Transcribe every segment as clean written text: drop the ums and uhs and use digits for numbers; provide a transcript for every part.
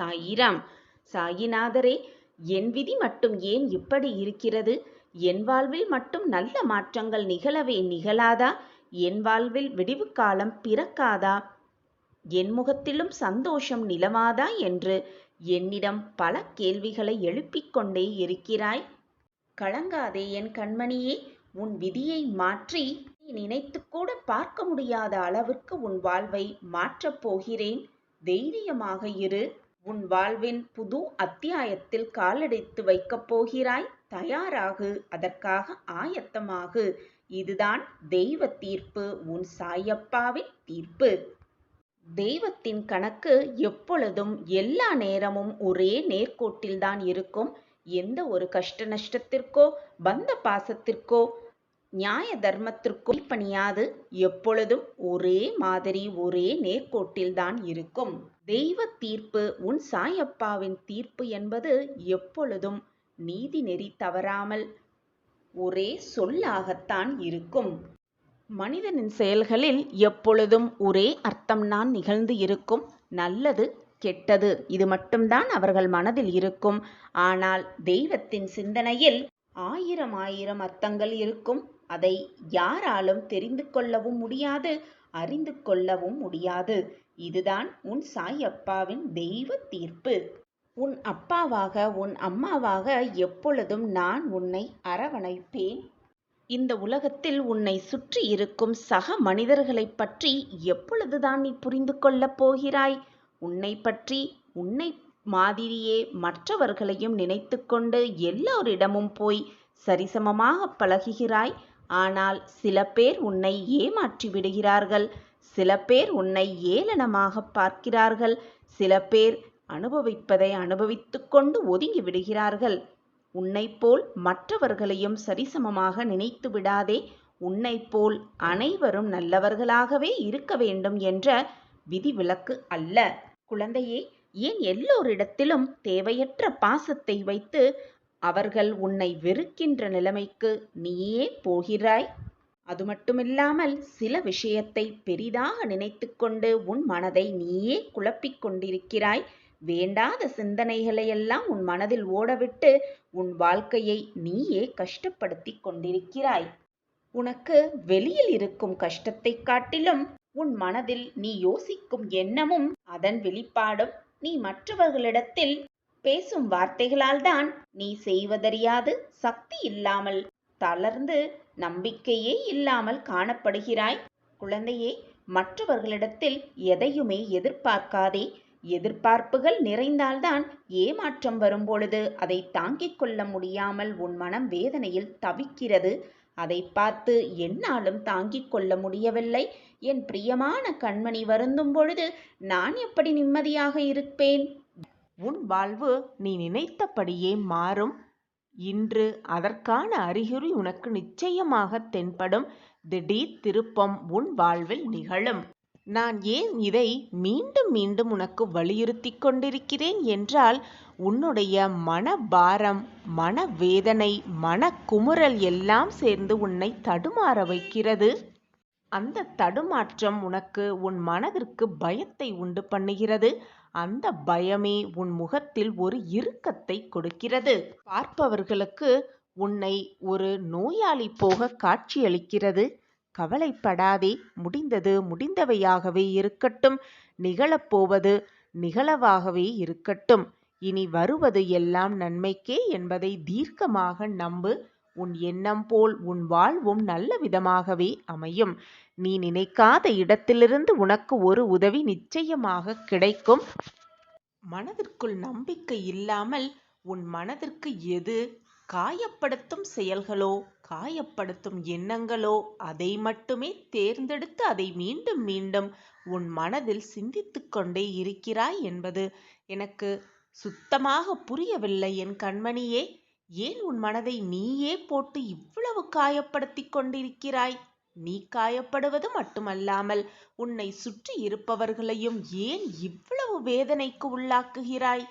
சாயிராம். சாயிநாதரே, என் விதி மட்டும் ஏன் இப்படி இருக்கிறது? என் வாழ்வில் மட்டும் நல்ல மாற்றங்கள் நிகழவே நிகழாதா? என் வாழ்வில் விடிவு காலம் பிறக்காதா? என் முகத்திலும் சந்தோஷம் நிலவாதா என்று என்னிடம் பல கேள்விகளை எழுப்பிக் கொண்டே இருக்கிறாய். கலங்காதே என் கண்மணியே, உன் விதியை மாற்றி நீ நினைத்துக்கூட பார்க்க முடியாத அளவிற்கு உன் வாழ்வை மாற்றப் போகிறேன். தைரியமாக இரு. உன் வாழ்வின் புது அத்தியாயத்தில் காலெடுத்து வைக்கப் போகிறாய். தயாராகு, அதற்காக ஆயத்தமாகு. இதுதான் தெய்வ தீர்ப்பு, உன் சாயப்பாவின் தீர்ப்பு. தெய்வத்தின் கணக்கு எப்பொழுதும் எல்லா நேரமும் ஒரே நேர்கோட்டில்தான் இருக்கும். எந்த ஒரு கஷ்ட நஷ்டத்திற்கோ பந்த பாசத்திற்கோ நியாய தர்மத்திற்கோ பணியாது. எப்பொழுதும் ஒரே மாதிரி ஒரே நேர்கோட்டில்தான் இருக்கும். தெய்வ தீர்ப்பு, உன் சாயப்பாவின் தீர்ப்பு என்பது எப்பொழுதும் நீதி நெறி தவறாமல் ஒரே சொல்லாகத்தான் இருக்கும். மனிதனின் செயல்களில் எப்பொழுதும் ஒரே அர்த்தம்தான் நிகழ்ந்து இருக்கும். நல்லது கெட்டது இது மட்டும்தான் அவர்கள் மனதில் இருக்கும். ஆனால் தெய்வத்தின் சிந்தனையில் ஆயிரம் ஆயிரம் அர்த்தங்கள் இருக்கும். அதை யாராலும் தெரிந்து கொள்ளவும் முடியாது, அறிந்து கொள்ளவும் முடியாது. இதுதான் உன் சாயப்பாவின் தெய்வ தீர்ப்பு. உன் அப்பாவாக உன் அம்மாவாக எப்பொழுதும் நான் உன்னை அரவணைப்பேன். இந்த உலகத்தில் உன்னை சுற்றி இருக்கும் சக மனிதர்களைப் பற்றி எப்பொழுதுதான் நீ புரிந்து கொள்ளப் போகிறாய்? உன்னை பற்றி உன்னை மாதிரியே மற்றவர்களையும் நினைத்து கொண்டு எல்லோரிடமும் போய் சரிசமமாக பழகுகிறாய். ஆனால் சில பேர் உன்னை ஏமாற்றி விடுகிறார்கள். சில பேர் உன்னை ஏளனமாக பார்க்கிறார்கள். சில பேர் அனுபவிப்பதை அனுபவித்து கொண்டு ஒதுங்கி விடுகிறார்கள். உன்னைப்போல் மற்றவர்களையும் சரிசமமாக நினைத்து விடாதே. உன்னைப்போல் அனைவரும் நல்லவர்களாகவே இருக்க வேண்டும் என்ற விதிவிலக்கு அல்ல. குழந்தையே, ஏன் எல்லோரிடத்திலும் தேவையற்ற பாசத்தை வைத்து அவர்கள் உன்னை வெறுக்கின்ற நிலைமைக்கு நீயே போகிறாய்? அது மட்டுமில்லாமல் சில விஷயத்தை பெரிதாக நினைத்து கொண்டு உன் மனதை நீயே குழப்பிக் கொண்டிருக்கிறாய். வேண்டாத சிந்தனைகளையெல்லாம் உன் மனதில் ஓடவிட்டு உன் வாழ்க்கையை நீயே கஷ்டப்படுத்தி கொண்டிருக்கிறாய். உனக்கு வெளியில் இருக்கும் கஷ்டத்தை காட்டிலும் உன் மனதில் நீ யோசிக்கும் எண்ணமும் அதன் வெளிப்பாடும் நீ மற்றவர்களிடத்தில் பேசும் வார்த்தைகளால் தான். நீ செய்வதறியாது சக்தி இல்லாமல் தளர்ந்து நம்பிக்கையே இல்லாமல் காணப்படுகிறாய். குழந்தையே, மற்றவர்களிடத்தில் எதையுமே எதிர்பார்க்காதே. எதிர்பார்ப்புகள் நிறைந்தால்தான் ஏமாற்றம் வரும்பொழுது அதை தாங்கிக் கொள்ள முடியாமல் உன் மனம் வேதனையில் தவிக்கிறது. அதை பார்த்து என்னாலும் தாங்கிக் கொள்ள முடியவில்லை, என் பிரியமான கண்மணி வருந்தும் பொழுது நான் எப்படி நிம்மதியாக இருப்பேன்? உன் வாழ்வு நீ நினைத்தபடியே மாறும். இன்று அதற்கான அறிகுறி உனக்கு நிச்சயமாக தென்படும். திடீர் திருப்பம் உன் வாழ்வில் நிகழும். நான் ஏன் இதை மீண்டும் மீண்டும் உனக்கு வலியுறுத்தி கொண்டிருக்கிறேன் என்றால், உன்னுடைய மனபாரம், மனவேதனை, மனக்குமுறல் எல்லாம் சேர்ந்து உன்னை தடுமாற வைக்கிறது. அந்த தடுமாற்றம் உனக்கு உன் மனதிற்கு பயத்தை உண்டு பண்ணுகிறது. அந்த பயமே உன் முகத்தில் ஒரு இறுக்கத்தை கொடுக்கிறது. பார்ப்பவர்களுக்கு உன்னை ஒரு நோயாளி போக காட்சியளிக்கிறது. கவலைப்படாதே. முடிந்தது முடிந்தவையாகவே இருக்கட்டும். நிகழப்போவது நிகழவாகவே இருக்கட்டும். இனி வருவது எல்லாம் நன்மைக்கே என்பதை தீர்க்கமாக நம்பு. உன் எண்ணம் போல் உன் வாழ்வும் நல்ல விதமாகவே அமையும். நீ நினைக்காத இடத்திலிருந்து உனக்கு ஒரு உதவி நிச்சயமாக கிடைக்கும். மனதிற்குள் நம்பிக்கை இல்லாமல் உன் மனதிற்கு எது காயப்படுத்தும் செயல்களோ காயப்படுத்தும் எண்ணங்களோ அதை மட்டுமே தேர்ந்தெடுத்து அதை மீண்டும் மீண்டும் உன் மனதில் சிந்தித்து கொண்டே இருக்கிறாய் என்பது எனக்கு சுத்தமாக புரியவில்லை என் கண்மணியே. ஏன் உன் மனதை நீயே போட்டு இவ்வளவு காயப்படுத்தி கொண்டிருக்கிறாய்? நீ காயப்படுவது மட்டுமல்லாமல் உன்னை சுற்றி இருப்பவர்களையும் ஏன் இவ்வளவு வேதனைக்கு உள்ளாக்குகிறாய்?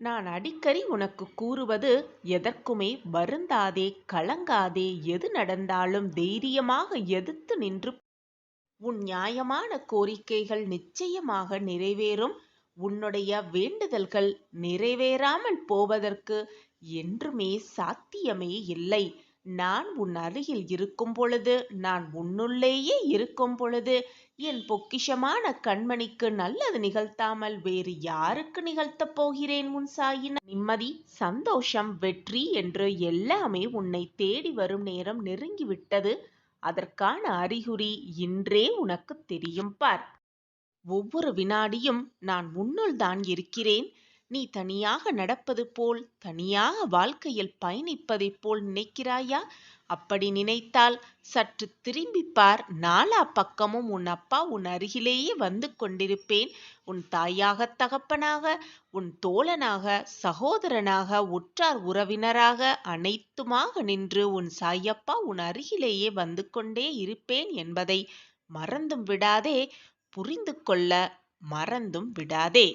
நான் அடிக்கடி உனக்கு கூறுவது எதற்குமே வருந்தாதே, கலங்காதே. எது நடந்தாலும் தைரியமாக எதிர்த்து நின்று உன் நியாயமான கோரிக்கைகள் நிச்சயமாக நிறைவேறும். உன்னுடைய வேண்டுதல்கள் நிறைவேறாமல் போவதற்கு என்றுமே சாத்தியமே இல்லை. நான் உன் அருகில் இருக்கும் பொழுது, நான் உன்னுள்ளேயே இருக்கும் பொழுது, என் பொக்கிஷமான கண்மணிக்கு நல்லது நிகழ்த்தாமல் வேறு யாருக்கு நிகழ்த்தப் போகிறேன் உன் சாயினா? நிம்மதி, சந்தோஷம், வெற்றி என்று எல்லாமே உன்னை தேடி வரும் நேரம் நெருங்கிவிட்டது. அதற்கான அறிகுறி இன்றே உனக்கு தெரியும் பார். ஒவ்வொரு வினாடியும் நான் உன்னுள் தான் இருக்கிறேன். நீ தனியாக நடப்பது போல், தனியாக வாழ்க்கையில் பயணிப்பதைப் போல் நினைக்கிறாயா? அப்படி நினைத்தால் சற்று திரும்பிப்பார். நாலா பக்கமும் உன் அப்பா உன் அருகிலேயே வந்து கொண்டிருப்பேன். உன் தாயாக, தகப்பனாக, உன் தோழனாக, சகோதரனாக, உற்றார் உறவினராக அனைத்துமாக நின்று உன் சாயப்பா உன் அருகிலேயே வந்து கொண்டே இருப்பேன் என்பதை மறந்தும் விடாதே. புரிந்து கொள்ள மறந்தும் விடாதே.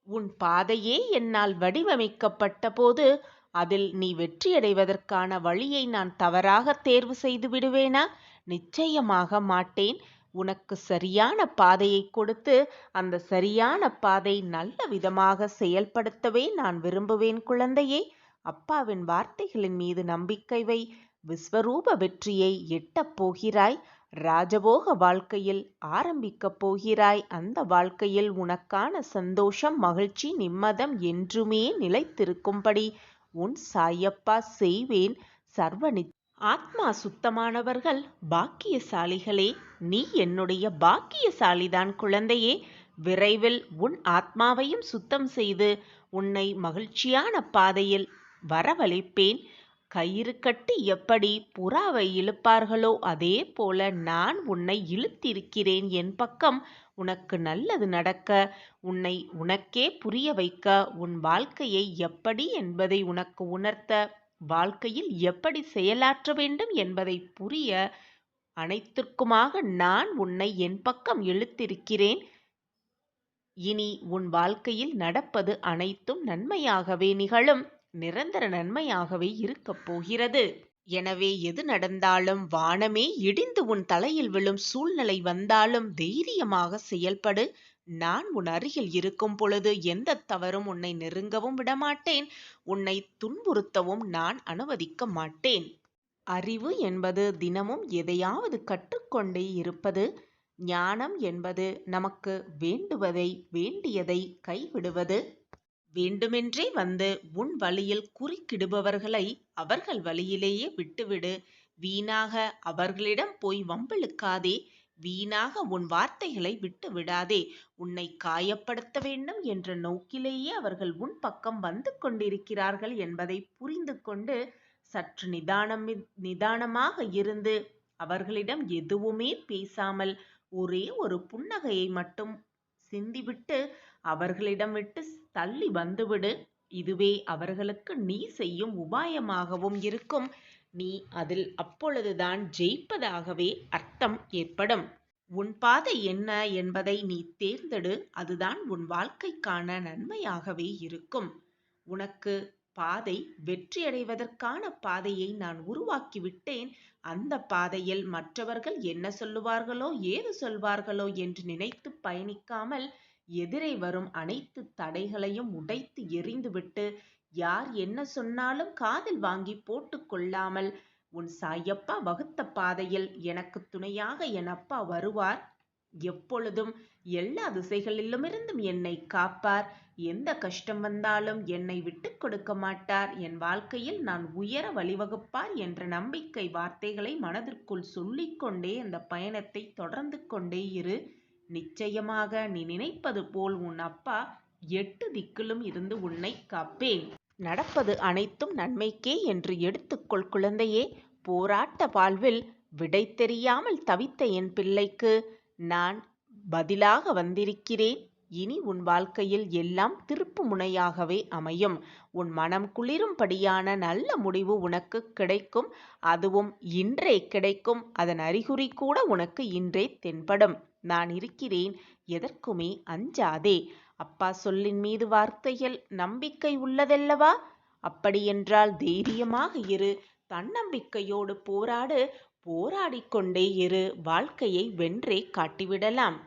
உன் பாதையே என்னால் வடிவமைக்கப்பட்ட போது அதில் நீ வெற்றியடைவதற்கான வழியை நான் தவறாக தேர்வு செய்து விடுவேனா? நிச்சயமாக மாட்டேன். உனக்கு சரியான பாதையை கொடுத்து அந்த சரியான பாதை நல்ல விதமாக செயல்படுத்தவே நான் விரும்புவேன் குழந்தையே. அப்பாவின் வார்த்தைகளின் மீது நம்பிக்கை வை. விஸ்வரூப வெற்றியை எட்டப் போகிறாய். ராஜபோக வாழ்க்கையில் ஆரம்பிக்கப் போகிறாய். அந்த வாழ்க்கையில் உனக்கான சந்தோஷம், மகிழ்ச்சி, நிம்மதம் என்றுமே நிலைத்திருக்கும்படி உன் சாயப்பா செய்வேன். ஆத்மா சுத்தமானவர்கள் பாக்கியசாலிகளே. நீ என்னுடைய பாக்கியசாலிதான் குழந்தையே. விரைவில் உன் ஆத்மாவையும் சுத்தம் செய்து உன்னை மகிழ்ச்சியான பாதையில் வரவழைப்பேன். கயிறு கட்டி எப்படி புறாவை இழுப்பார்களோ அதே போல நான் உன்னை இழுத்திருக்கிறேன் என் பக்கம். உனக்கு நல்லது நடக்க, உன்னை உனக்கே புரிய வைக்க, உன் வாழ்க்கையை எப்படி என்பதை உனக்கு உணர்த்த, வாழ்க்கையில் எப்படி செயலாற்ற வேண்டும் என்பதை புரிய, அனைத்திற்குமாக நான் உன்னை என் பக்கம் இழுத்திருக்கிறேன். இனி உன் வாழ்க்கையில் நடப்பது அனைத்தும் நன்மையாகவே நிகழும். நிரந்தர நன்மையாகவே இருக்கப் போகிறது. எனவே எது நடந்தாலும், வானமே இடிந்து உன் தலையில் விழும் சூழ்நிலை வந்தாலும் தைரியமாக செயல்படு. நான் உன் அருகில் இருக்கும் பொழுது எந்த தவறும் உன்னை நெருங்கவும் விடமாட்டேன். உன்னை துன்புறுத்தவும் நான் அனுமதிக்க மாட்டேன். அறிவு என்பது தினமும் எதையாவது கற்றுக்கொண்டே இருப்பது. ஞானம் என்பது நமக்கு வேண்டுவதை, வேண்டியதை கைவிடுவது. வேண்டுமென்றே வந்து உன் வழியில் குறுக்கிடுபவர்களை அவர்கள் வழியிலேயே விட்டுவிடு. வீணாக அவர்களிடம் போய் வம்பிழுக்காதே. வீணாக உன் வார்த்தைகளை விட்டு விடாதே. உன்னை காயப்படுத்த வேண்டும் என்ற நோக்கிலேயே அவர்கள் உன் பக்கம் வந்து கொண்டிருக்கிறார்கள் என்பதை புரிந்து கொண்டு சற்று நிதானமாக இருந்து அவர்களிடம் எதுவுமே பேசாமல் ஒரே ஒரு புன்னகையை மட்டும் சிந்திவிட்டு அவர்களிடம் விட்டு தள்ளி வந்துவிடு. இதுவே அவர்களுக்கு நீ செய்யும் உபாயமாகவும் இருக்கும். நீ அதில் அப்பொழுதுதான் ஜெயிப்பதாகவே அர்த்தம் ஏற்படும். உன் பாதை என்ன என்பதை நீ தேர்ந்தெடு. அதுதான் உன் வாழ்க்கைக்கான நன்மையாகவே இருக்கும். உனக்கு பாதை, வெற்றியடைவதற்கான பாதையை நான் உருவாக்கிவிட்டேன். அந்த பாதையில் மற்றவர்கள் என்ன சொல்லுவார்களோ, ஏது சொல்வார்களோ என்று நினைத்து பயணிக்காமல் எதிரே வரும் அனைத்து தடைகளையும் உடைத்து எறிந்துவிட்டு, யார் என்ன சொன்னாலும் காதில் வாங்கி போட்டு கொள்ளாமல், உன் சாயப்பா வகுத்த பாதையில் எனக்கு துணையாக என் அப்பா வருவார். எப்பொழுதும் எல்லா திசைகளிலுமிருந்தும் என்னை காப்பார். எந்த கஷ்டம் வந்தாலும் என்னை விட்டு கொடுக்க மாட்டார். என் வாழ்க்கையில் நான் உயர வழிவகுப்பார் என்ற நம்பிக்கை வார்த்தைகளை மனதிற்குள் சொல்லிக்கொண்டே அந்த பயணத்தை தொடர்ந்து கொண்டே இரு. நிச்சயமாக நீ நினைப்பது போல் உன் அப்பா 8 திக்கிலும் இருந்து உன்னை காப்பேன். நடப்பது அனைத்தும் நன்மைக்கே என்று எடுத்துக்கொள் குழந்தையே. போராட்ட வாழ்வில் விடை தெரியாமல் தவித்த என் பிள்ளைக்கு நான் பதிலாக வந்திருக்கிறேன். இனி உன் வாழ்க்கையில் எல்லாம் திருப்பு முனையாகவே அமையும். உன் மனம் குளிரும்படியான நல்ல முடிவு உனக்கு கிடைக்கும். அதுவும் இன்றே கிடைக்கும். அதன் அறிகுறி கூட உனக்கு இன்றே தென்படும். நான் இருக்கிறேன். எதற்குமே அஞ்சாதே. அப்பா சொல்லின் மீது வார்த்தையில் நம்பிக்கை உள்ளதல்லவா? அப்படியென்றால் தைரியமாக இரு. தன்னம்பிக்கையோடு போராடு. போராடிக்கொண்டே இரு, வாழ்க்கையை வென்றே காட்டிவிடலாம்.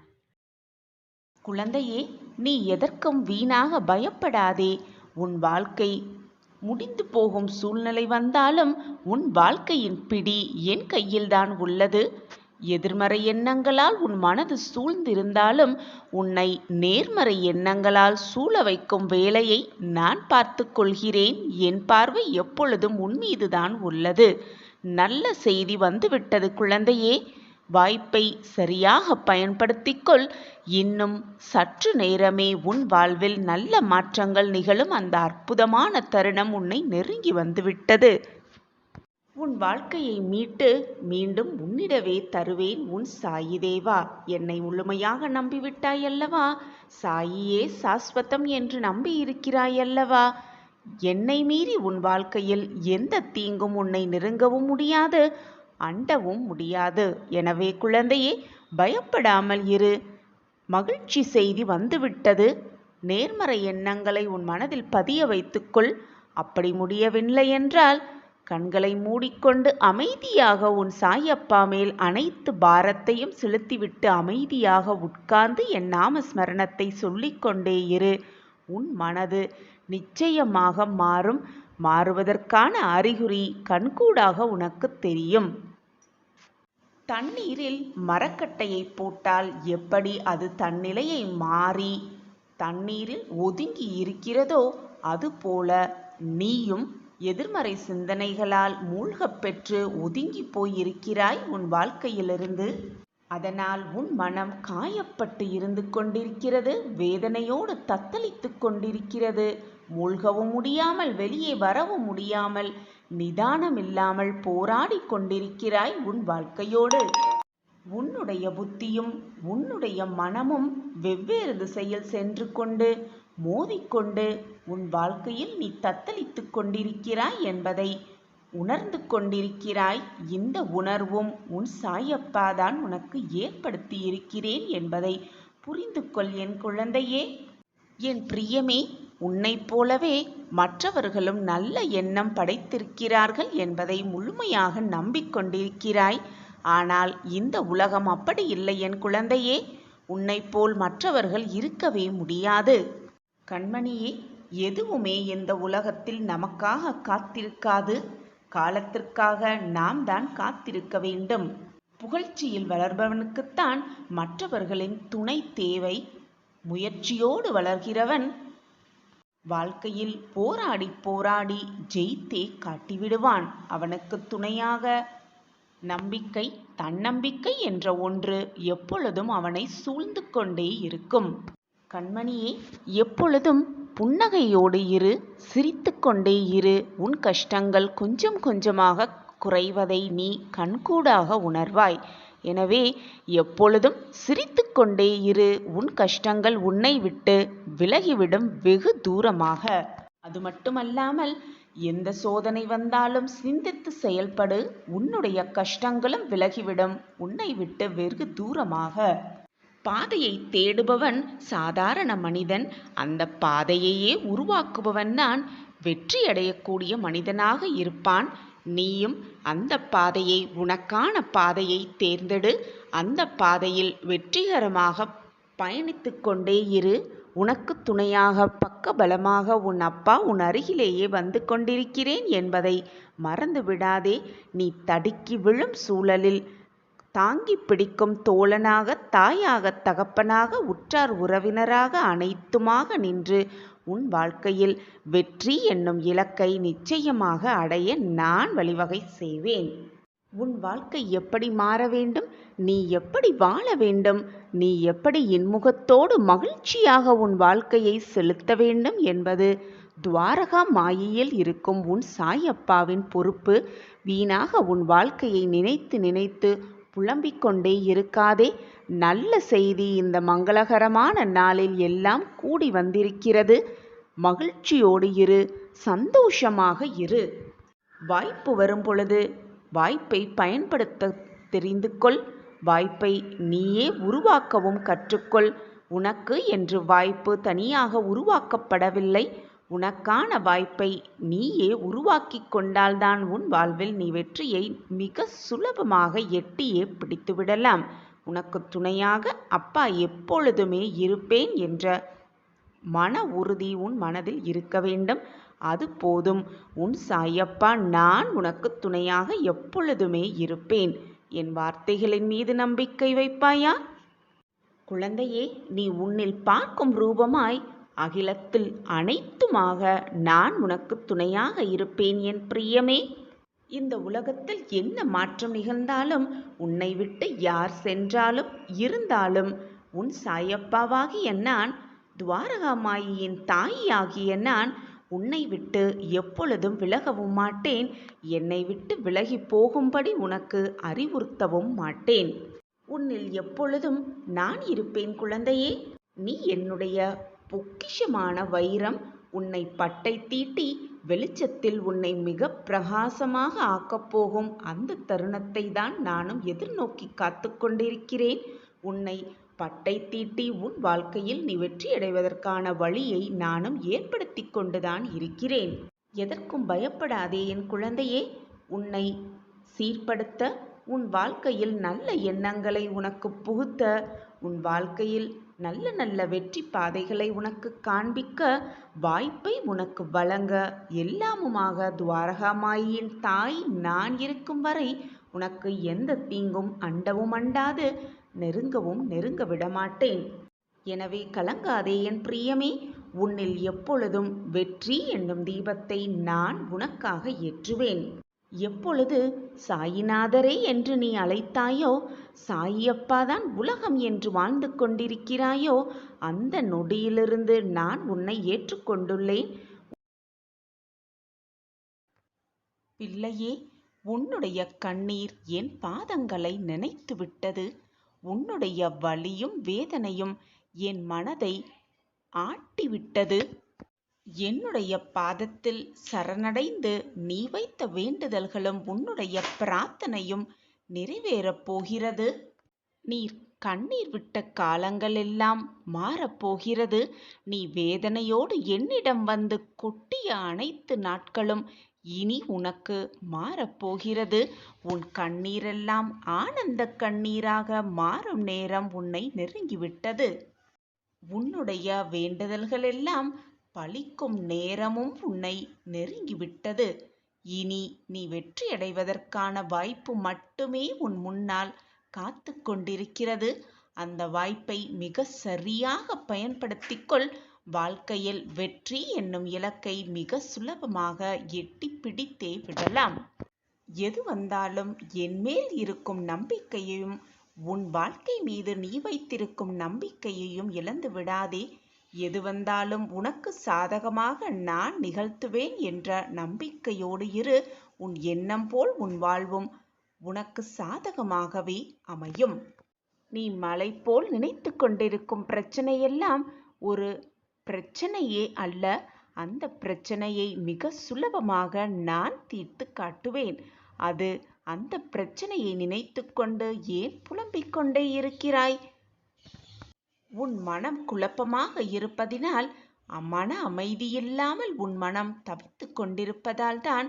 குழந்தையே, நீ எதற்கும் வீணாக பயப்படாதே. உன் வாழ்க்கை முடிந்து போகும் சூழ்நிலை வந்தாலும் உன் வாழ்க்கையின் பிடி என் கையில்தான் உள்ளது. எதிர்மறை எண்ணங்களால் உன் மனது சூழ்ந்திருந்தாலும் உன்னை நேர்மறை எண்ணங்களால் சூழ வைக்கும் வேலையை நான் பார்த்து கொள்கிறேன். என் பார்வை எப்பொழுதும் உன் மீதுதான் உள்ளது. நல்ல செய்தி வந்துவிட்டது குழந்தையே. வாய்ப்பை சரியாக பயன்படுத்திக்கொள். இன்னும் சற்று நேரமே உன் வாழ்வில் நல்ல மாற்றங்கள் நிகழும் அந்த அற்புதமான தருணம் உன்னை நெருங்கி வந்துவிட்டது. உன் வாழ்க்கையை மீட்டு மீண்டும் உன்னிடவே தருவேன் உன் சாயி தேவா. என்னை முழுமையாக நம்பிவிட்டாயல்லவா? சாயியே சாஸ்வதம் என்று நம்பி இருக்கிறாயல்லவா? என்னை மீறி உன் வாழ்க்கையில் எந்த தீங்கும் உன்னை நெருங்கவும் முடியாது, அண்டவும் முடியாது. எனவே குழந்தையே, பயப்படாமல் இரு. மகிழ்ச்சி செய்தி வந்துவிட்டது. நேர்மறை எண்ணங்களை உன் மனதில் பதிய வைத்துக்கொள். அப்படி முடியவில்லை என்றால் கண்களை மூடிக்கொண்டு அமைதியாக உன் சாயப்பா மேல் அனைத்து பாரத்தையும் செலுத்திவிட்டு அமைதியாக உட்கார்ந்து என் நாமஸ்மரணத்தை சொல்லிக்கொண்டே இரு. உன் மனது நிச்சயமாக மாறும். மாறுவதற்கான அறிகுறி கண்கூடாக உனக்கு தெரியும். தண்ணீரில் மரக்கட்டையை போட்டால் எப்படி அது தன்னிலையை மாறி தண்ணீரில் ஒதுங்கி இருக்கிறதோ அதுபோல நீயும் எதிர்மறை சிந்தனைகளால் மூழ்கப் பெற்று ஒதுங்கி போயிருக்கிறாய் உன் வாழ்க்கையிலிருந்து. அதனால் உன் மனம் காயப்பட்டு இருந்து கொண்டிருக்கிறது. வேதனையோடு தத்தளித்து கொண்டிருக்கிறது. மூழ்கவும் முடியாமல் வெளியே வரவும் முடியாமல் நிதானம் இல்லாமல் போராடி கொண்டிருக்கிறாய் உன் வாழ்க்கையோடு. உன்னுடைய புத்தியும் உன்னுடைய மனமும் வெவ்வேறு திசையில் சென்று கொண்டு மோதிக்கொண்டு உன் வாழ்க்கையில் நீ தத்தளித்து கொண்டிருக்கிறாய் என்பதை உணர்ந்து கொண்டிருக்கிறாய். இந்த உணர்வும் உன் சாயப்பாதான் உனக்கு ஏற்படுத்தி இருக்கிறேன் என்பதை புரிந்து கொள் என் குழந்தையே. என் பிரியமே, உன்னைப் போலவே மற்றவர்களும் நல்ல எண்ணம் படைத்திருக்கிறார்கள் என்பதை முழுமையாக நம்பிக்கொண்டிருக்கிறாய். ஆனால் இந்த உலகம் அப்படி இல்லை என் குழந்தையே. உன்னைப் போல் மற்றவர்கள் இருக்கவே முடியாது. கண்மணியே, எதுவுமே இந்த உலகத்தில் நமக்காக காத்திருக்காது. காலத்திற்காக நாம் தான் காத்திருக்க வேண்டும். புகழ்ச்சியில் வளர்பவனுக்குத்தான் மற்றவர்களின் துணை தேவை. முயற்சியோடு வளர்கிறவன் வாழ்க்கையில் போராடி போராடி ஜெயித்தே காட்டிவிடுவான். அவனுக்கு துணையாக நம்பிக்கை, தன்னம்பிக்கை என்ற ஒன்று எப்பொழுதும் அவனை சூழ்ந்து கொண்டே இருக்கும். கண்மணியே, எப்பொழுதும் புன்னகையோடு இரு, சிரித்து கொண்டே இரு. உன் கஷ்டங்கள் கொஞ்சம் கொஞ்சமாக குறைவதை நீ கண்கூடாக உணர்வாய். எனவே எப்பொழுதும் சிரித்து கொண்டே இரு. உன் கஷ்டங்கள் உன்னை விட்டு விலகிவிடும் வெகு தூரமாக. அது மட்டுமல்லாமல் எந்த சோதனை வந்தாலும் சிந்தித்து செயல்படு. உன்னுடைய கஷ்டங்களும் விலகிவிடும் உன்னை விட்டு வெகு தூரமாக. பாதையை தேடுபவன் சாதாரண மனிதன். அந்த பாதையையே உருவாக்குபவன் தான் வெற்றியடையக்கூடிய மனிதனாக இருப்பான். நீயும் அந்த பாதையை, உனக்கான பாதையை தேர்ந்தெடு. அந்த பாதையில் வெற்றிகரமாக பயணித்து கொண்டே இரு. உனக்கு துணையாக பக்கபலமாக உன் அப்பா உன் அருகிலேயே வந்து கொண்டிருக்கிறேன் என்பதை மறந்து விடாதே. நீ தடுக்கி விழும் சூழலில் தாங்கி பிடிக்கும் தோழனாக, தாயாக, தகப்பனாக, உற்றார் உறவினராக அனைத்துமாக நின்று உன் வாழ்க்கையில் வெற்றி என்னும் இலக்கை நிச்சயமாக அடைய நான் வழிவகை செய்வேன். உன் வாழ்க்கை எப்படி மாற வேண்டும், நீ எப்படி வாழ வேண்டும், நீ எப்படி இன்முகத்தோடு மகிழ்ச்சியாக உன் வாழ்க்கையை செலுத்த வேண்டும் என்பது துவாரகா மாயையில் இருக்கும் உன் சாயப்பாவின் பொறுப்பு. வீணாக உன் வாழ்க்கையை நினைத்து நினைத்து புலம்பிக் கொண்டே இருக்காதே. நல்ல செய்தி இந்த மங்களகரமான நாளில் எல்லாம் கூடி வந்திருக்கிறது. மகிழ்ச்சியோடு இரு, சந்தோஷமாக இரு. வாய்ப்பு வரும் பொழுது வாய்ப்பை பயன்படுத்த தெரிந்து கொள். வாய்ப்பை நீயே உருவாக்கவும் கற்றுக்கொள். உனக்கு என்று வாய்ப்பு தனியாக உருவாக்கப்படவில்லை. உனக்கான வாய்ப்பை நீயே உருவாக்கி கொண்டால்தான் உன் வாழ்வில் நீ வெற்றியை மிக சுலபமாக எட்டியே பிடித்துவிடலாம். உனக்கு துணையாக அப்பா எப்பொழுதுமே இருப்பேன் என்ற மன உறுதி உன் மனதில் இருக்க வேண்டும். அது போதும். உன் சாயப்பா நான் உனக்கு துணையாக எப்பொழுதுமே இருப்பேன். என் வார்த்தைகளின் மீது நம்பிக்கை வைப்பாயா? குழந்தையே, நீ உன்னில் பார்க்கும் ரூபமாய் அகிலத்தில் அனைத்துமாக நான் உனக்கு துணையாக இருப்பேன் என் பிரியமே. இந்த உலகத்தில் என்ன மாற்றம் நிகழ்ந்தாலும், உன்னை விட்டு யார் சென்றாலும் இருந்தாலும், உன் சாயப்பாவாகிய நான், துவாரகாமாயின் தாயாகிய நான் உன்னை விட்டு எப்பொழுதும் விலகவும் மாட்டேன். என்னை விட்டு விலகி போகும்படி உனக்கு அறிவுறுத்தவும் மாட்டேன். உன்னில் எப்பொழுதும் நான் இருப்பேன் குழந்தையே. நீ என்னுடைய பொக்கிஷமான வைரம். உன்னை பட்டை தீட்டி வெளிச்சத்தில் உன்னை மிக பிரகாசமாக ஆக்கப்போகும் அந்த தருணத்தை தான் நானும் எதிர்நோக்கி காத்து கொண்டிருக்கிறேன். உன்னை பட்டை தீட்டி உன் வாழ்க்கையில் நீ வெற்றியடைவதற்கான வழியை நானும் ஏற்படுத்தி கொண்டுதான் இருக்கிறேன். எதற்கும் பயப்படாதே என் குழந்தையே. உன்னை சீர்படுத்த, உன் வாழ்க்கையில் நல்ல எண்ணங்களை உனக்கு புகுத்த, உன் வாழ்க்கையில் நல்ல நல்ல வெற்றி பாதைகளை உனக்கு காண்பிக்க, வாய்ப்பை உனக்கு வழங்க, எல்லாமுமாக துவாரகாமாயின் தாய் நான் இருக்கும் வரை உனக்கு எந்த தீங்கும் அண்டவும் அண்டாது, நெருங்கவும் நெருங்க விடமாட்டேன். எனவே கலங்காதே என் பிரியமே. உன்னில் எப்பொழுதும் வெற்றி என்னும் தீபத்தை நான் உனக்காக ஏற்றுவேன். எப்பொழுது சாயிநாதரே என்று நீ அழைத்தாயோ, சாயியப்பாதான் உலகம் என்று வாழ்ந்து கொண்டிருக்கிறாயோ, அந்த நொடியிலிருந்து நான் உன்னை ஏற்றுக்கொண்டுள்ளேன். பிள்ளையே, உன்னுடைய கண்ணீர் என் பாதங்களை நினைத்து விட்டது. உன்னுடைய வலியும் வேதனையும் என் மனதை ஆட்டிவிட்டது. என்னுடைய பாதத்தில் சரணடைந்து நீ வைத்த வேண்டுதல்களும் உன்னுடைய பிரார்த்தனையும் நிறைவேறப் போகிறது. நீர் கண்ணீர் விட்ட காலங்களெல்லாம் மாறப்போகிறது. நீ வேதனையோடு என்னிடம் வந்து கொட்டிய அனைத்து நாட்களும் இனி உனக்கு மாறப்போகிறது. உன் கண்ணீரெல்லாம் ஆனந்த கண்ணீராக மாறும் நேரம் உன்னை நெருங்கிவிட்டது. உன்னுடைய வேண்டுதல்களெல்லாம் பலிக்கும் நேரமும் உன்னை நெருங்கிவிட்டது. இனி நீ வெற்றியடைவதற்கான வாய்ப்பு மட்டுமே உன் முன்னால் காத்து கொண்டிருக்கிறது. அந்த வாய்ப்பை மிக சரியாக பயன்படுத்திக்கொள். வாழ்க்கையில் வெற்றி என்னும் இலக்கை மிக சுலபமாக எட்டி பிடித்தே விடலாம். எது வந்தாலும் என்மேல் இருக்கும் நம்பிக்கையையும் உன் வாழ்க்கை மீது நீ வைத்திருக்கும் நம்பிக்கையையும் இழந்து விடாதே. எது வந்தாலும் உனக்கு சாதகமாக நான் நிகழ்த்துவேன் என்ற நம்பிக்கையோடு இரு. உன் எண்ணம் போல் உன் வாழ்வும் உனக்கு சாதகமாகவே அமையும். நீ மலை போல் நினைத்து கொண்டிருக்கும் பிரச்சனையெல்லாம் ஒரு பிரச்சனையே அல்ல. அந்த பிரச்சனையை மிக சுலபமாக நான் தீர்த்து காட்டுவேன். அந்த பிரச்சனையை நினைத்து கொண்டு ஏன் புலம்பிக் கொண்டே இருக்கிறாய்? உன் மனம் குழப்பமாக இருப்பதினால், மன அமைதியில்லாமல் உன் மனம் தவித்து கொண்டிருப்பதால் தான்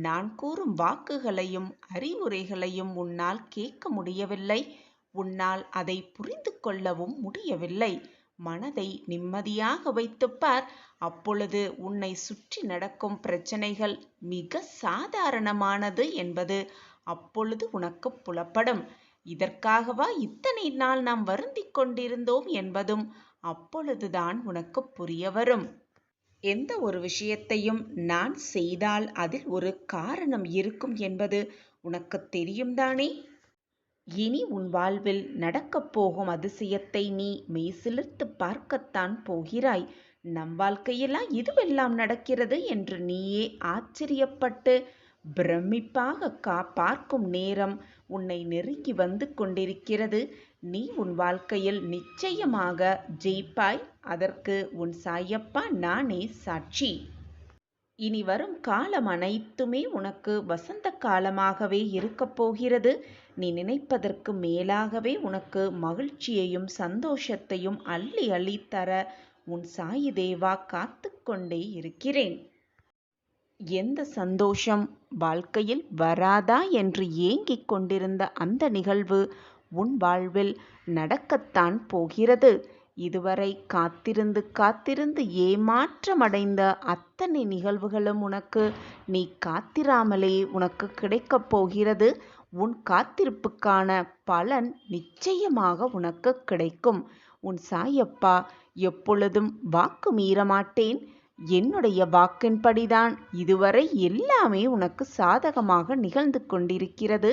நான் கூறும் வாக்குகளையும் அறிவுரைகளையும் உன்னால் கேட்க முடியவில்லை. உன்னால் அதை புரிந்து கொள்ளவும் முடியவில்லை. மனதை நிம்மதியாக வைத்துப்பார். அப்பொழுது உன்னை சுற்றி நடக்கும் பிரச்சனைகள் மிக சாதாரணமானது என்பது அப்பொழுது உனக்கு புலப்படும். இதற்காகவா இத்தனை நாள் நாம் வருந்திக் கொண்டிருந்தோம் என்பதும் அப்பொழுதுதான் உனக்கு புரிய வரும். எந்த ஒரு விஷயத்தையும் நான் செய்தால் அதில் ஒரு காரணம் இருக்கும் என்பது உனக்கு தெரியும் தானே? இனி உன் வாழ்வில் நடக்கப் போகும் அதிசயத்தை நீ மெய்சிலிர்த்து பார்க்கத்தான் போகிறாய். நம் வாழ்க்கையெல்லாம் இதுவெல்லாம் நடக்கிறது என்று நீயே ஆச்சரியப்பட்டு பிரமிப்பாக பார்க்கும் நேரம் உன்னை நெருங்கி வந்து கொண்டிருக்கிறது. நீ உன் வாழ்க்கையில் நிச்சயமாக ஜெயிப்பாய். அதற்கு உன் சாயப்பா நானே சாட்சி. இனி வரும் காலம் அனைத்துமே உனக்கு வசந்த காலமாகவே இருக்கப் போகிறது. நீ நினைப்பதற்கு மேலாகவே உனக்கு மகிழ்ச்சியையும் சந்தோஷத்தையும் அள்ளி அள்ளி தர உன் சாயி தேவா காத்து கொண்டே இருக்கிறேன். எந்த சந்தோஷம் வாழ்க்கையில் வராதா என்று ஏங்கிக் கொண்டிருந்த அந்த நிகழ்வு உன் வாழ்வில் நடக்கத்தான் போகிறது. இதுவரை காத்திருந்து காத்திருந்து ஏமாற்றமடைந்த அத்தனை நிகழ்வுகளும் நீ காத்திராமலே உனக்கு கிடைக்கப் போகிறது. உன் காத்திருப்புக்கான பலன் நிச்சயமாக உனக்கு கிடைக்கும். உன் சாயப்பா எப்பொழுதும் வாக்கு மீறமாட்டேன். என்னுடைய வாக்கின்படிதான் இதுவரை எல்லாமே உனக்கு சாதகமாக நிகழ்ந்து கொண்டிருக்கிறது.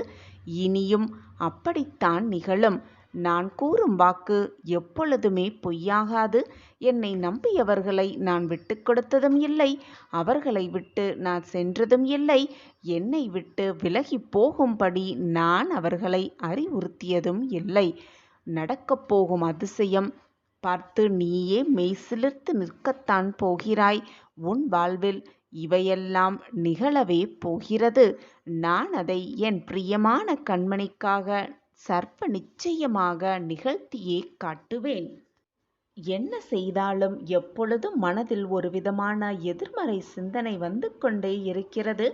இனியும் அப்படித்தான் நிகழும். நான் கூறும் வாக்கு எப்பொழுதுமே பொய்யாகாது. என்னை நம்பியவர்களை நான் விட்டு கொடுத்ததும் இல்லை, அவர்களை விட்டு நான் சென்றதும் இல்லை. என்னை விட்டு விலகி போகும்படி நான் அவர்களை அறிவுறுத்தியதும் இல்லை. நடக்கப் போகும் அதிசயம் பார்த்து நீயே மெய்சிலிர்த்து நிற்கத்தான் போகிறாய். உன் வாழ்வில் இவையெல்லாம் நிகழவே போகிறது. நான் அதை என் பிரியமான கண்மணிக்காக சர்வ நிச்சயமாக நிகழ்த்தியே காட்டுவேன். என்ன செய்தாலும் எப்பொழுதும் மனதில் ஒரு விதமான எதிர்மறை சிந்தனை வந்து கொண்டே இருக்கிறது.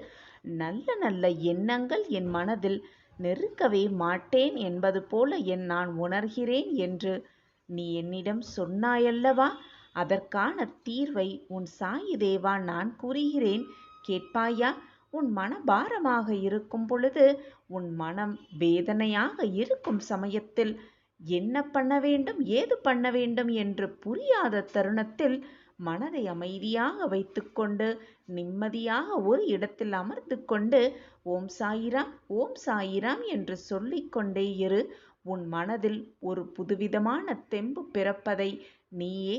நல்ல நல்ல எண்ணங்கள் என் மனதில் நெருங்கவே மாட்டேன் என்பது போல நான் உணர்கிறேன் என்று நீ என்னிடம் சொன்னாயல்லவா? அதற்கான தீர்வை உன் சாயி தேவா நான் கூறுகிறேன், கேட்பாயா? உன் மனபாரமாக இருக்கும் பொழுது, உன் மனம் வேதனையாக இருக்கும் சமயத்தில் என்ன பண்ண வேண்டும், ஏது பண்ண வேண்டும் என்று புரியாத தருணத்தில் மனதை அமைதியாக வைத்துக்கொண்டு நிம்மதியாக ஒரு இடத்தில் அமர்ந்து கொண்டு ஓம் சாயிராம் ஓம் சாயிராம் என்று சொல்லிக்கொண்டே இரு. உன் மனதில் ஒரு புதுவிதமான தெம்பு பிறப்பதை நீயே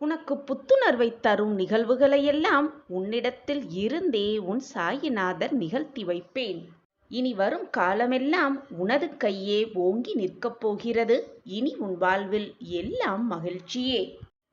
உனக்கு புத்துணர்வை தரும் நிகழ்வுகளையெல்லாம் உன்னிடத்தில் இருந்தே உன் சாயிநாதர் நிகழ்த்தி வைப்பேன். இனி வரும் காலமெல்லாம் உனது கையே ஓங்கி நிற்கப் போகிறது. இனி உன் வாழ்வில் எல்லாம் மகிழ்ச்சியே.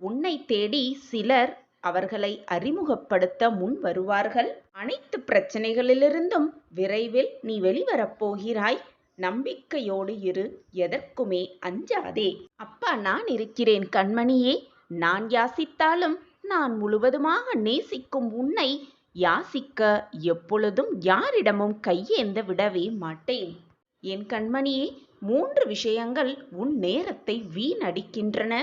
உன்னை தேடி சிலர் அவர்களை அறிமுகப்படுத்த முன் வருவார்கள். அனைத்து பிரச்சனைகளிலிருந்தும் விரைவில் நீ வெளிவரப் போகிறாய். நம்பிக்கையோடு இரு, எதற்குமே அஞ்சாதே. அப்பா நான் இருக்கிறேன் கண்மணியே. நான் யாசித்தாலும் நான் முழுவதுமாக நேசிக்கும் உன்னை யாசிக்க எப்பொழுதும் யாரிடமும் கையேந்த விடவே மாட்டேன். என் கண்மணியே, 3 விஷயங்கள் உன் நேரத்தை வீணடிக்கின்றன.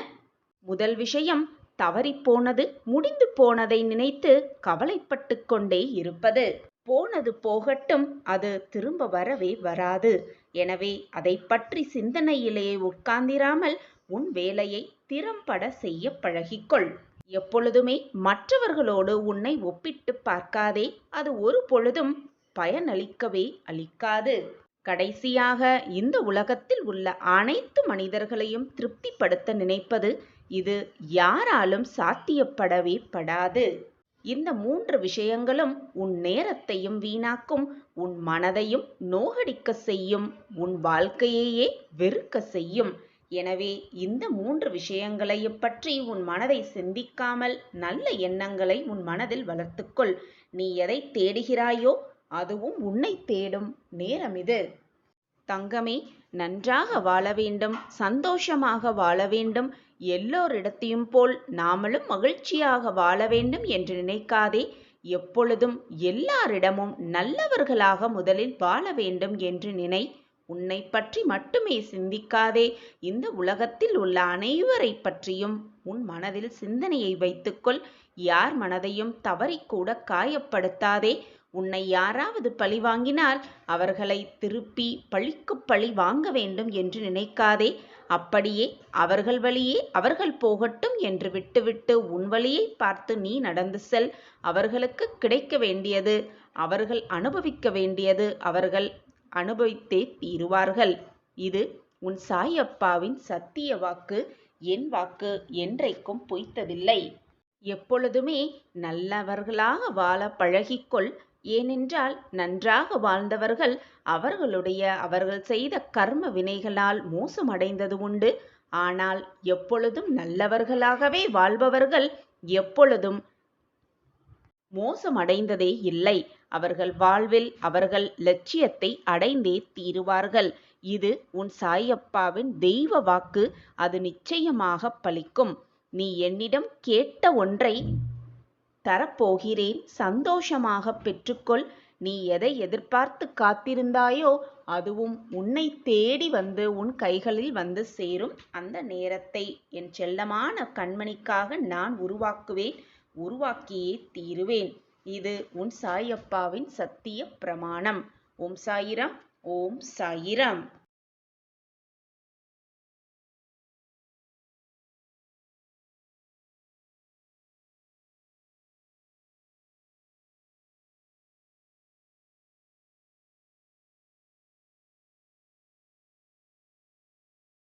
முதல் விஷயம் தவறிப்போனது, முடிந்து போனதை நினைத்து கவலைப்பட்டு கொண்டே இருப்பது. போனது போகட்டும், அது திரும்ப வரவே வராது. எனவே அதை பற்றி சிந்தனையிலேயே உட்கார்ந்திராமல் உன் வேலையை திறம்பட செய்ய பழகிக்கொள். எப்பொழுதுமே மற்றவர்களோடு உன்னை ஒப்பிட்டு பார்க்காதே. அது ஒரு பொழுதும் பயனளிக்கவே அளிக்காது. கடைசியாக இந்த உலகத்தில் உள்ள அனைத்து மனிதர்களையும் திருப்திப்படுத்த நினைப்பது இது யாராலும் சாத்தியப்படவே படாது. இந்த 3 விஷயங்களும் உன் நேரத்தையும் வீணாக்கும், உன் மனதையும் நோகடிக்க செய்யும், உன் வாழ்க்கையையே வெறுக்க செய்யும். எனவே இந்த 3 விஷயங்களையும் பற்றி உன் மனதை சிந்திக்காமல் நல்ல எண்ணங்களை உன் மனதில் வளர்த்துக்கொள். நீ எதை தேடுகிறாயோ அதுவும் உன்னை தேடும் நேரம் இது. தங்கமே, நன்றாக வாழ வேண்டும், சந்தோஷமாக வாழ வேண்டும், எல்லோரிடத்தையும் போல் நாமளும் மகிழ்ச்சியாக வாழ வேண்டும் என்று நினைக்காதே. எப்பொழுதும் எல்லாரிடமும் நல்லவர்களாக முதலில் வாழ வேண்டும் என்று நினை. உன்னை பற்றி மட்டுமே சிந்திக்காதே. இந்த உலகத்தில் உள்ள அனைவரை பற்றியும் உன் மனதில் சிந்தனையை வைத்துக்கொள். யார் மனதையும் தவறிக்கூட காயப்படுத்தாதே. உன்னை யாராவது பழி வாங்கினால் அவர்களை திருப்பி பழிக்கு பழி வாங்க வேண்டும் என்று நினைக்காதே. அப்படியே அவர்கள் வழியே அவர்கள் போகட்டும் என்று விட்டுவிட்டு உன் வழியை பார்த்து நீ நடந்து செல். அவர்களுக்கு கிடைக்க வேண்டியது அவர்கள் அனுபவிக்க வேண்டியது அவர்கள் அனுபவித்தே தீருவார்கள். இது உன் சாயப்பாவின் சத்திய வாக்கு. என் வாக்கு என்றைக்கும் பொய்த்ததில்லை. எப்பொழுதுமே நல்லவர்களாக வாழ பழகிக்கொள். ஏனென்றால் நன்றாக வாழ்ந்தவர்கள் அவர்கள் செய்த கர்ம வினைகளால் மோசமடைந்தது உண்டு. ஆனால் எப்பொழுதும் நல்லவர்களாகவே வாழ்பவர்கள் எப்பொழுதும் மோசமடைந்ததே இல்லை. அவர்கள் வாழ்வில் அவர்கள் லட்சியத்தை அடைந்தே தீருவார்கள். இது உன் சாயப்பாவின் தெய்வ வாக்கு. அது நிச்சயமாக பலிக்கும். நீ என்னிடம் கேட்ட ஒன்றை தரப்போகிறேன். சந்தோஷமாக பெற்றுக்கொள். நீ எதை எதிர்பார்த்து காத்திருந்தாயோ அதுவும் உன்னை தேடி வந்து உன் கைகளில் வந்து சேரும். அந்த நேரத்தை என் செல்லமான கண்மணிக்காக நான் உருவாக்கியே தீருவேன். இது உன் சாயப்பாவின் சத்திய பிரமாணம். ஓம் சாயிராம். ஓம் சாயிராம்.